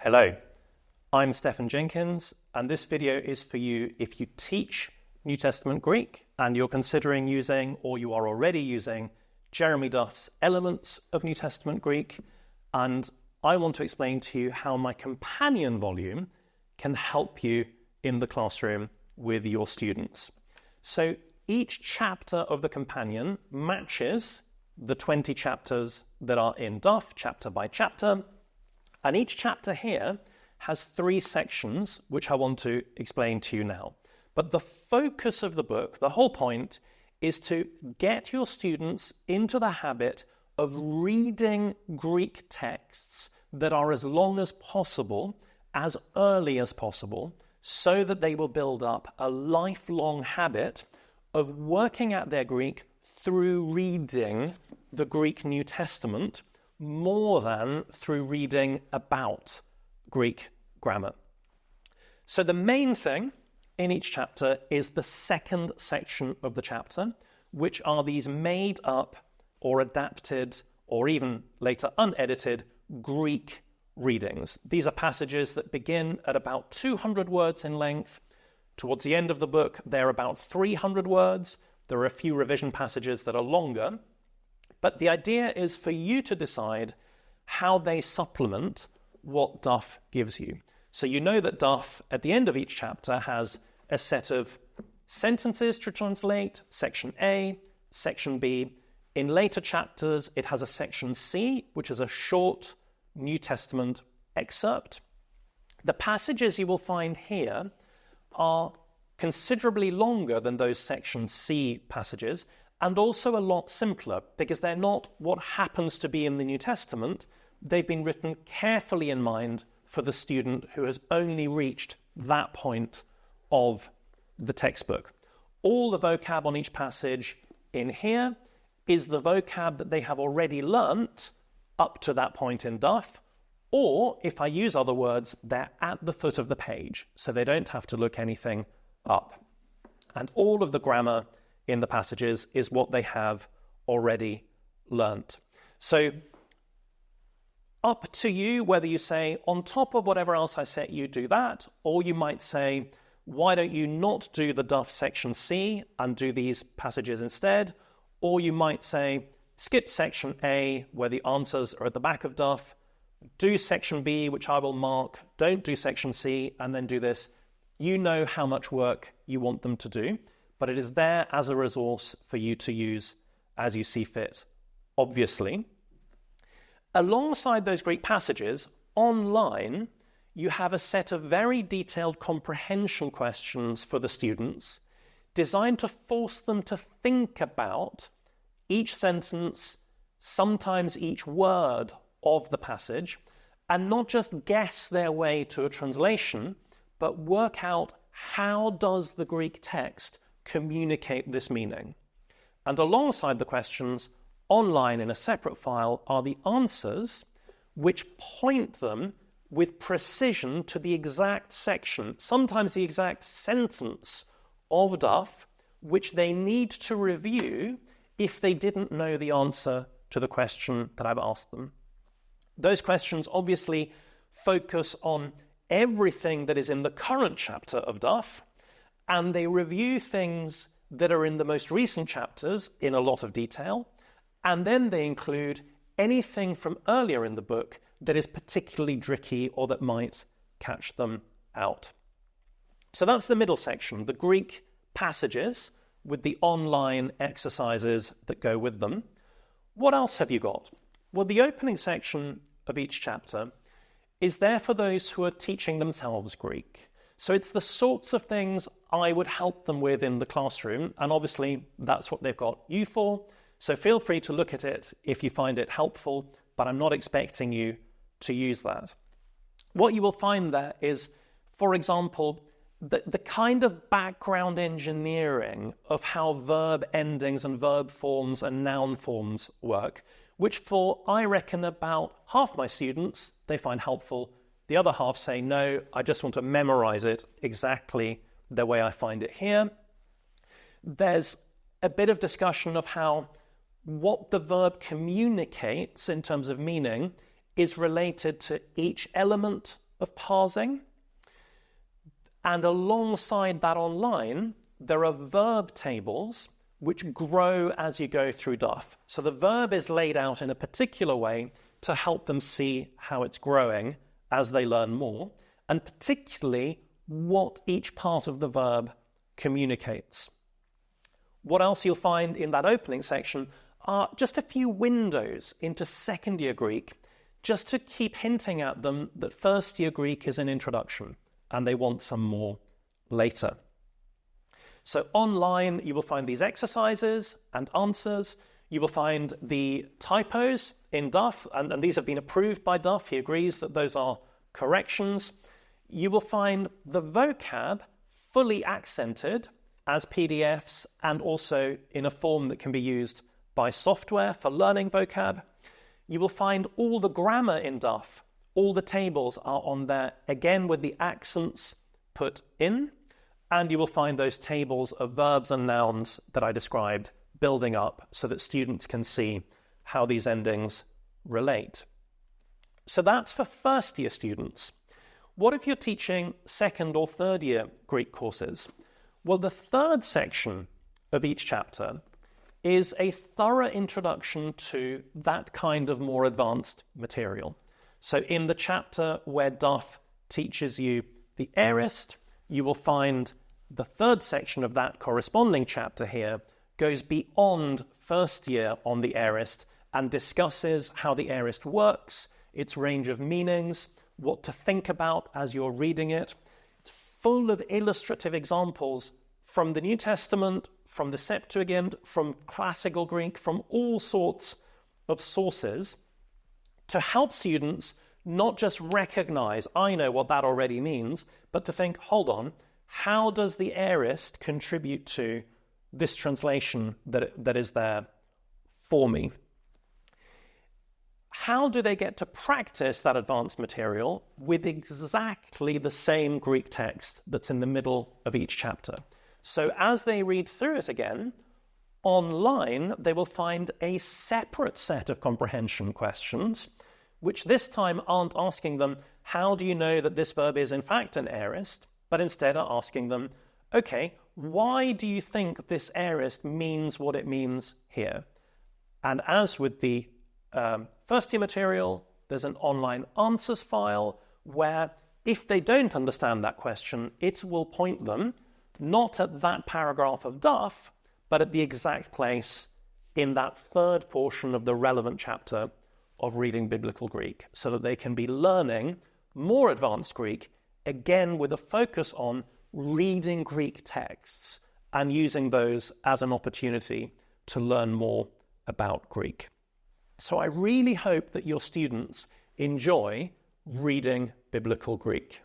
Hello, I'm Stephen Jenkins, and this video is for you if you teach New Testament Greek and you're considering using, or you are already using, Jeremy Duff's Elements of New Testament Greek, and I want to explain to you how my companion volume can help you in the classroom with your students. So each chapter of the companion matches the 20 chapters that are in Duff, chapter by chapter, and each chapter here has 3 sections, which I want to explain to you now. But the focus of the book, the whole point, is to get your students into the habit of reading Greek texts that are as long as possible, as early as possible, so that they will build up a lifelong habit of working at their Greek through reading the Greek New Testament more than through reading about Greek grammar. So the main thing in each chapter is the second section of the chapter, which are these made up or adapted or even later unedited Greek readings. These are passages that begin at about 200 words in length. Towards the end of the book, they're about 300 words. There are a few revision passages that are longer. But the idea is for you to decide how they supplement what Duff gives you. So you know that Duff, at the end of each chapter, has a set of sentences to translate, section A, section B. In later chapters, it has a section C, which is a short New Testament excerpt. The passages you will find here are considerably longer than those section C passages, and also a lot simpler, because they're not what happens to be in the New Testament. They've been written carefully in mind for the student who has only reached that point of the textbook. All the vocab on each passage in here is the vocab that they have already learnt up to that point in Duff, or, if I use other words, they're at the foot of the page, so they don't have to look anything up. And all of the grammar in the passages is what they have already learnt. So up to you whether you say, on top of whatever else I said, you do that, or you might say, why don't you not do the Duff section C and do these passages instead? Or you might say, skip section A, where the answers are at the back of Duff, do section B, which I will mark, don't do section C, and then do this. You know how much work you want them to do, but it is there as a resource for you to use as you see fit, obviously. Alongside those Greek passages, online, you have a set of very detailed comprehension questions for the students, designed to force them to think about each sentence, sometimes each word of the passage, and not just guess their way to a translation, but work out how does the Greek text communicate this meaning. And alongside the questions, online in a separate file, are the answers which point them with precision to the exact section, sometimes the exact sentence of Duff, which they need to review if they didn't know the answer to the question that I've asked them. Those questions obviously focus on everything that is in the current chapter of Duff, and they review things that are in the most recent chapters in a lot of detail, and then they include anything from earlier in the book that is particularly tricky or that might catch them out. So that's the middle section, the Greek passages with the online exercises that go with them. What else have you got? Well, the opening section of each chapter is there for those who are teaching themselves Greek. So it's the sorts of things I would help them with in the classroom, and obviously that's what they've got you for. So feel free to look at it if you find it helpful, but I'm not expecting you to use that. What you will find there is, for example, the kind of background engineering of how verb endings and verb forms and noun forms work, which for, I reckon, about half my students, they find helpful. The other half say, no, I just want to memorize it exactly the way I find it here. There's a bit of discussion of how what the verb communicates in terms of meaning is related to each element of parsing. And alongside that online, there are verb tables which grow as you go through Duff. So the verb is laid out in a particular way to help them see how it's growing as they learn more, and particularly what each part of the verb communicates. What else you'll find in that opening section are just a few windows into second year Greek, just to keep hinting at them that first year Greek is an introduction and they want some more later. So online, you will find these exercises and answers. You will find the typos in Duff, and these have been approved by Duff. He agrees that those are corrections. You will find the vocab fully accented as PDFs and also in a form that can be used by software for learning vocab. You will find all the grammar in Duff. All the tables are on there, again with the accents put in. And you will find those tables of verbs and nouns that I described building up so that students can see how these endings relate. So that's for first year students. What if you're teaching second or third year Greek courses? Well, the third section of each chapter is a thorough introduction to that kind of more advanced material. So in the chapter where Duff teaches you the aorist, you will find the third section of that corresponding chapter here goes beyond first year on the aorist and discusses how the aorist works, its range of meanings, what to think about as you're reading it. It's full of illustrative examples from the New Testament, from the Septuagint, from classical Greek, from all sorts of sources to help students not just recognize, I know what that already means, but to think, hold on, how does the aorist contribute to this translation that is there for me? How do they get to practice that advanced material with exactly the same Greek text that's in the middle of each chapter? So as they read through it again, online they will find a separate set of comprehension questions, which this time aren't asking them, how do you know that this verb is in fact an aorist? But instead are asking them, okay, why do you think this aorist means what it means here? And as with the first year material, there's an online answers file where if they don't understand that question, it will point them not at that paragraph of Duff, but at the exact place in that third portion of the relevant chapter of reading biblical Greek, so that they can be learning more advanced Greek, again with a focus on reading Greek texts and using those as an opportunity to learn more about Greek. So I really hope that your students enjoy reading biblical Greek.